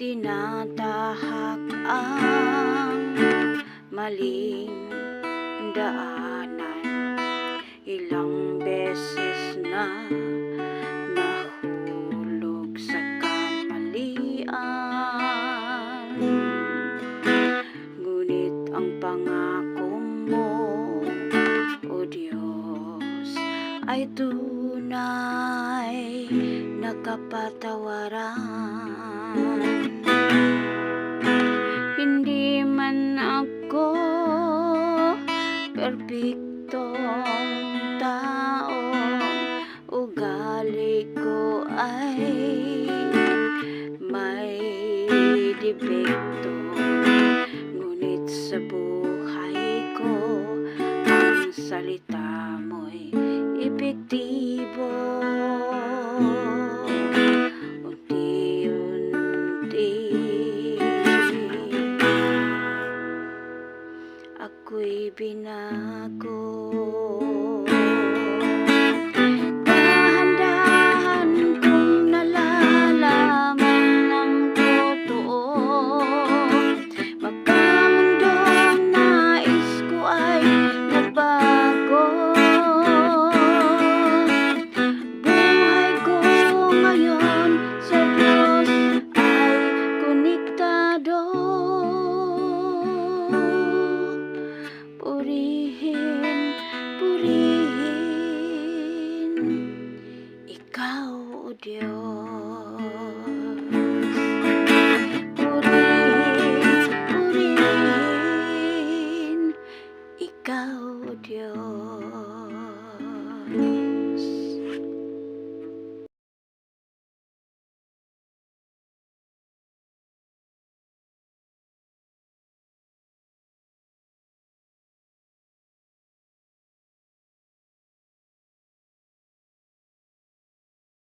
tinatahak ang maling daanan. Ilang beses na nahulog sa kamalian, ngunit ang pangako mo, o Diyos, ay tunay na kapatawaran. Hindi man ako perpektong tao, ugali ko ay may depekto, ngunit sa buhay ko ang salita mo'y epektibo. Unti-unti ako'y binago.